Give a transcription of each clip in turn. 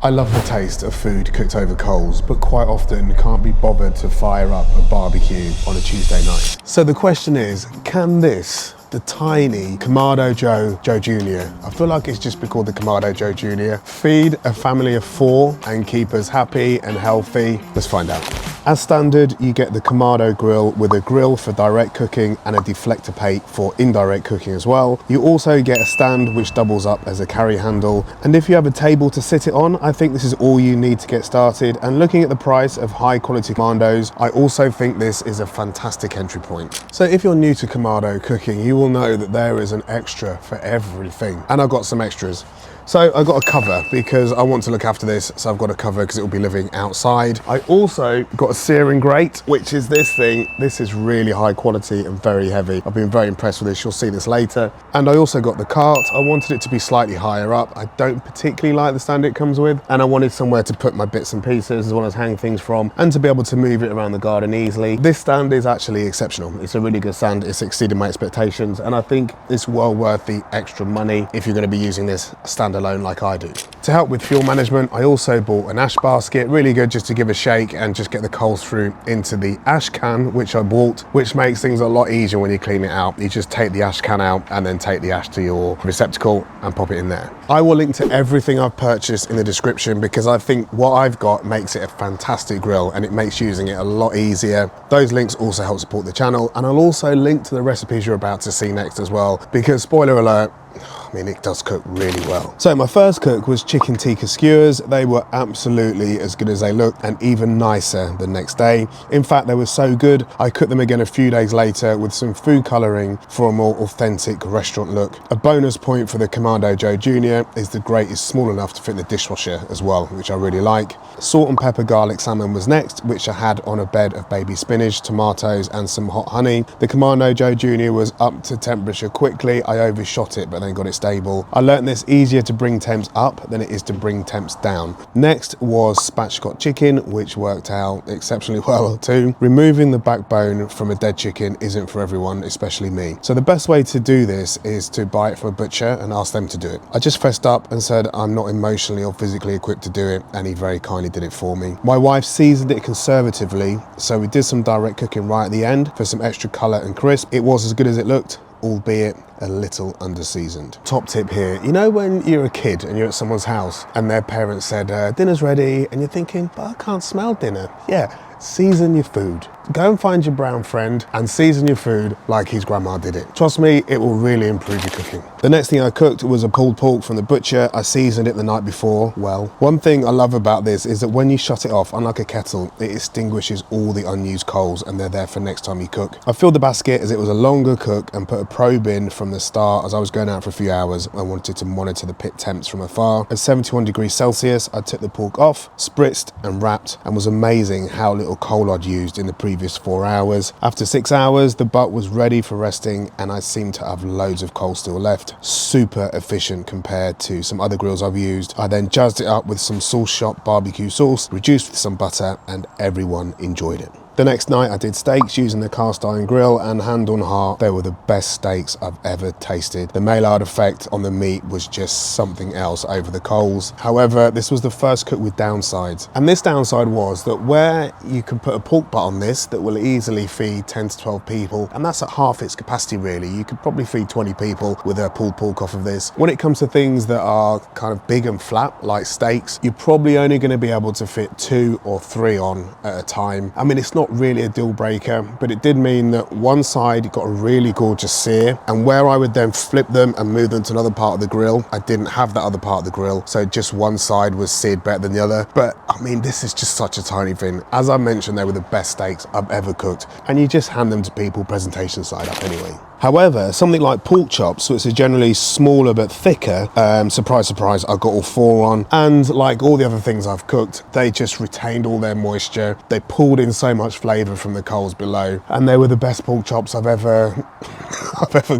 I love the taste of food cooked over coals, but quite often can't be bothered to fire up a barbecue on a Tuesday night. So the question is, can this, the tiny Kamado Joe Jr, I feel like it's just been called the Kamado Joe Jr, feed a family of 4 and keep us happy and healthy? Let's find out. As standard, you get the Kamado grill with a grill for direct cooking and a deflector plate for indirect cooking as well. You also get a stand which doubles up as a carry handle. And if you have a table to sit it on, I think this is all you need to get started. And looking at the price of high quality Kamados, I also think this is a fantastic entry point. So if you're new to Kamado cooking, you will know that there is an extra for everything. And I've got some extras. So I got a cover because I want to look after this, so I've got a cover because it will be living outside. I also got a searing grate, which is this thing. This is really high quality and very heavy. I've been very impressed with this, you'll see this later. And I also got the cart. I wanted it to be slightly higher up. I don't particularly like the stand it comes with, and I wanted somewhere to put my bits and pieces as well as hang things from, and to be able to move it around the garden easily. This stand is actually exceptional. It's a really good stand. It's exceeded my expectations, and I think it's well worth the extra money if you're going to be using this stand alone like I do. To help with fuel management, I also bought an ash basket, really good just to give a shake and just get the coals through into the ash can, which I bought, which makes things a lot easier when you clean it out. You just take the ash can out and then take the ash to your receptacle and pop it in there. I will link to everything I've purchased in the description because I think what I've got makes it a fantastic grill and it makes using it a lot easier. Those links also help support the channel, and I'll also link to the recipes you're about to see next as well, because spoiler alert, I mean, it does cook really well. So my first cook was chicken tikka skewers. They were absolutely as good as they looked and even nicer the next day. In fact, they were so good, I cooked them again a few days later with some food coloring for a more authentic restaurant look. A bonus point for the Kamado Joe Jr is the grate is small enough to fit in the dishwasher as well, which I really like. Salt and pepper garlic salmon was next, which I had on a bed of baby spinach, tomatoes and some hot honey. The Kamado Joe Jr was up to temperature quickly. I overshot it, but then got it stable. I learned this easier to bring temps up than it is to bring temps down. Next was Spatchcock Chicken, which worked out exceptionally well too. Removing the backbone from a dead chicken isn't for everyone, especially me. So the best way to do this is to buy it from a butcher and ask them to do it. I just fessed up and said I'm not emotionally or physically equipped to do it, and he very kindly did it for me. My wife seasoned it conservatively, so we did some direct cooking right at the end for some extra colour and crisp. It was as good as it looked, albeit a little under-seasoned. Top tip here, you know when you're a kid and you're at someone's house and their parents said, dinner's ready, and you're thinking, but I can't smell dinner. Yeah, season your food. Go and find your brown friend and season your food like his grandma did it. Trust me, it will really improve your cooking. The next thing I cooked was a pulled pork from the butcher. I seasoned it the night before well. One thing I love about this is that when you shut it off, unlike a kettle, it extinguishes all the unused coals and they're there for next time you cook. I filled the basket as it was a longer cook and put a probe in from the start as I was going out for a few hours. I wanted to monitor the pit temps from afar. At 71 degrees Celsius, I took the pork off, spritzed and wrapped, and was amazing how little coal I'd used in the previous 4 hours. After 6 hours, the butt was ready for resting and I seemed to have loads of coal still left. Super efficient compared to some other grills I've used. I then jazzed it up with some Sauce Shop barbecue sauce, reduced with some butter, and everyone enjoyed it. The next night I did steaks using the cast iron grill, and hand on heart, they were the best steaks I've ever tasted. The Maillard effect on the meat was just something else over the coals. However, this was the first cook with downsides. And this downside was that where you can put a pork butt on this that will easily feed 10 to 12 people, and that's at half its capacity really. You could probably feed 20 people with a pulled pork off of this. When it comes to things that are kind of big and flat, like steaks, you're probably only going to be able to fit 2 or 3 on at a time. I mean, it's not really a deal breaker, but it did mean that one side got a really gorgeous sear, and where I would then flip them and move them to another part of the grill, I didn't have that other part of the grill, so just one side was seared better than the other. But I mean, this is just such a tiny thing. As I mentioned, they were the best steaks I've ever cooked, and you just hand them to people presentation side up anyway. However, something like pork chops, which are generally smaller but thicker, surprise, surprise, I got all 4 on. And like all the other things I've cooked, they just retained all their moisture. They pulled in so much flavour from the coals below, and they were the best pork chops I've ever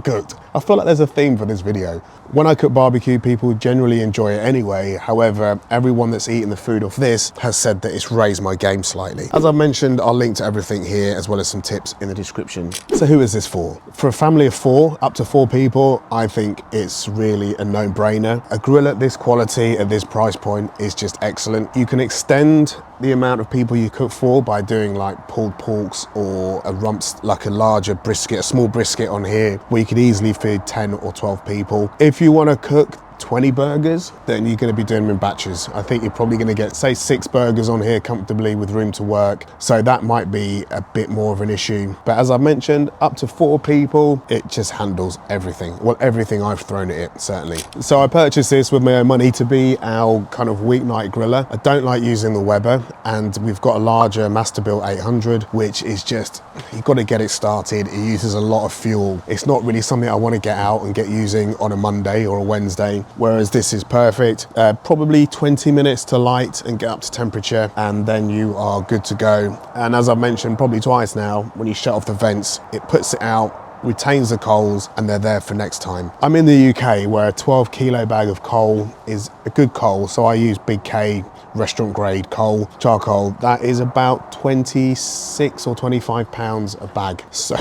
cooked. I feel like there's a theme for this video. When I cook barbecue, people generally enjoy it anyway. However, everyone that's eaten the food off this has said that it's raised my game slightly. As I mentioned, I'll link to everything here as well as some tips in the description. So who is this for? For a family of 4, up to 4 people, I think it's really a no-brainer. A grill at this quality, at this price point, is just excellent. You can extend the amount of people you cook for by doing like pulled porks or a rumps, like a larger brisket, a small brisket on here, where you could easily feed 10 or 12 people. If you want to cook 20 burgers, then you're going to be doing them in batches. I think you're probably going to get, say, 6 burgers on here comfortably with room to work. So that might be a bit more of an issue. But as I mentioned, up to 4 people, it just handles everything. Well, everything I've thrown at it, certainly. So I purchased this with my own money to be our kind of weeknight griller. I don't like using the Weber, and we've got a larger Masterbuilt 800, which is just, you've got to get it started. It uses a lot of fuel. It's not really something I want to get out and get using on a Monday or a Wednesday. Whereas this is perfect. Probably 20 minutes to light and get up to temperature, and then you are good to go. And as I've mentioned probably twice now, when you shut off the vents, it puts it out, retains the coals, and they're there for next time. I'm in the UK, where a 12 kilo bag of coal is a good coal, so I use Big K restaurant grade coal, charcoal. That is about 26 or 25 pounds a bag. So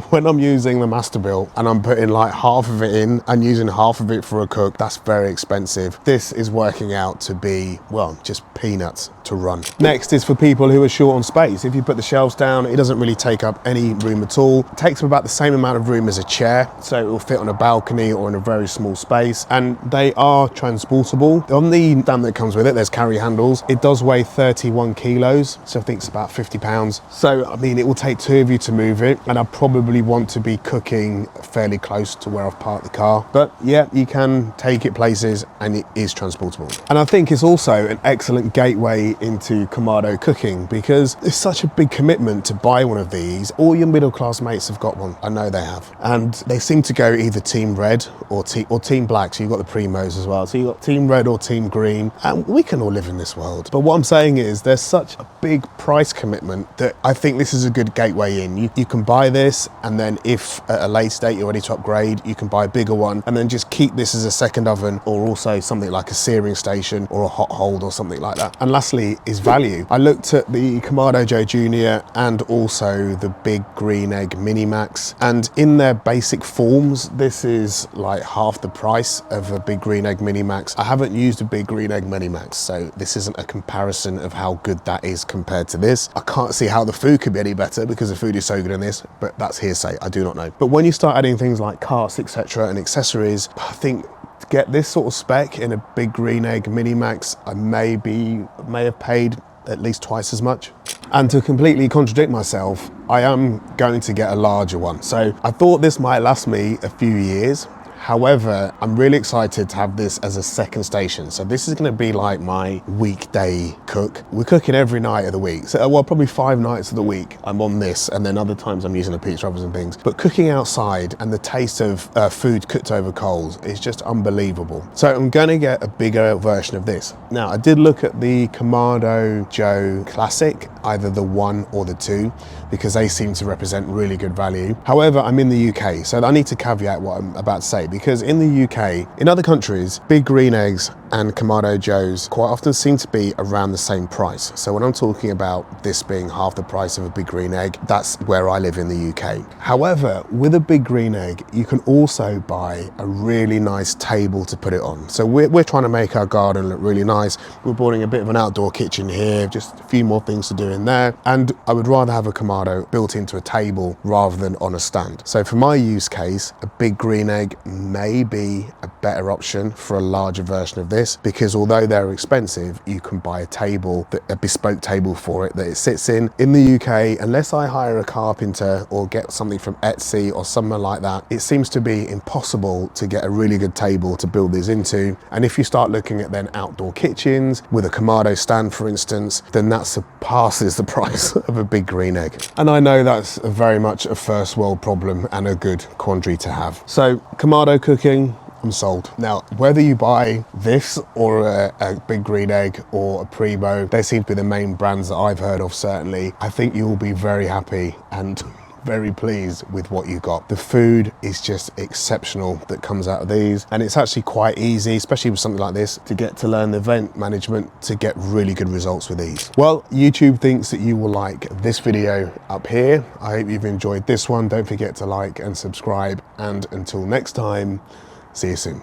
when I'm using the Masterbuilt and I'm putting like half of it in and using half of it for a cook, that's very expensive. This is working out to be, well, just peanuts to run. Next is for people who are short on space. If you put the shelves down, it doesn't really take up any room at all. It takes up about the same amount of room as a chair, so it will fit on a balcony or in a very small space, and they are transportable. On the stand that comes with it, there's carry handles. It does weigh 31 kilos, so I think it's about 50 pounds. So, I mean, it will take 2 of you to move it, and I probably want to be cooking fairly close to where I've parked the car. But yeah, you can take it places, and it is transportable. And I think it's also an excellent gateway into Kamado cooking, because it's such a big commitment to buy one of these. All your middle class mates have got one. I know they have. And they seem to go either team red or team black. So you've got the primos as well. So you've got team red or team green. And we can all live in this world. But what I'm saying is there's such a big price commitment that I think this is a good gateway in. You can buy this, and then if at a later date you're ready to upgrade, you can buy a bigger one and then just keep this as a second oven, or also something like a searing station or a hot hold or something like that. And lastly is value. I looked at the Kamado Joe Jr. and also the Big Green Egg Mini Max, and in their basic forms, this is like half the price of a Big Green Egg Mini Max. I haven't used a Big Green Egg Mini Max, so this isn't a comparison of how good that is compared to this. I can't see how the food could be any better because the food is so good in this, but that's hearsay. I do not know. But when you start adding things like carts, etc., and accessories, I think to get this sort of spec in a Big Green Egg Mini Max, I may have paid at least twice as much. And to completely contradict myself, I am going to get a larger one. So I thought this might last me a few years. However, I'm really excited to have this as a second station. So this is going to be like my weekday cook. We're cooking every night of the week. So, well, probably 5 nights of the week I'm on this, and then other times I'm using the pizza ovens and things. But cooking outside and the taste of food cooked over coals is just unbelievable. So I'm going to get a bigger version of this. Now, I did look at the Kamado Joe Classic, either the 1 or the 2, because they seem to represent really good value. However, I'm in the UK, so I need to caveat what I'm about to say, because in the UK, in other countries, Big Green Eggs and Kamado Joes quite often seem to be around the same price. So when I'm talking about this being half the price of a Big Green Egg, that's where I live in the UK. However, with a Big Green Egg, you can also buy a really nice table to put it on. So we're trying to make our garden look really nice. We're building a bit of an outdoor kitchen here, just a few more things to do in there. And I would rather have a Kamado built into a table rather than on a stand. So for my use case, a Big Green Egg may be a better option for a larger version of this, because although they're expensive, you can buy a table, a bespoke table for it that it sits in. In the UK, unless I hire a carpenter or get something from Etsy or somewhere like that, it seems to be impossible to get a really good table to build these into. And if you start looking at then outdoor kitchens with a Kamado stand, for instance, then that surpasses the price of a Big Green Egg. And I know that's very much a first world problem and a good quandary to have. So Kamado cooking, I'm sold. Now, whether you buy this or a Big Green Egg or a Primo, they seem to be the main brands that I've heard of, certainly. I think you will be very happy and very pleased with what you got. The food is just exceptional that comes out of these, and it's actually quite easy, especially with something like this, to get to learn the event management to get really good results with these. Well, YouTube thinks that you will like this video up here. I hope you've enjoyed this one. Don't forget to like and subscribe, and until next time, see you soon.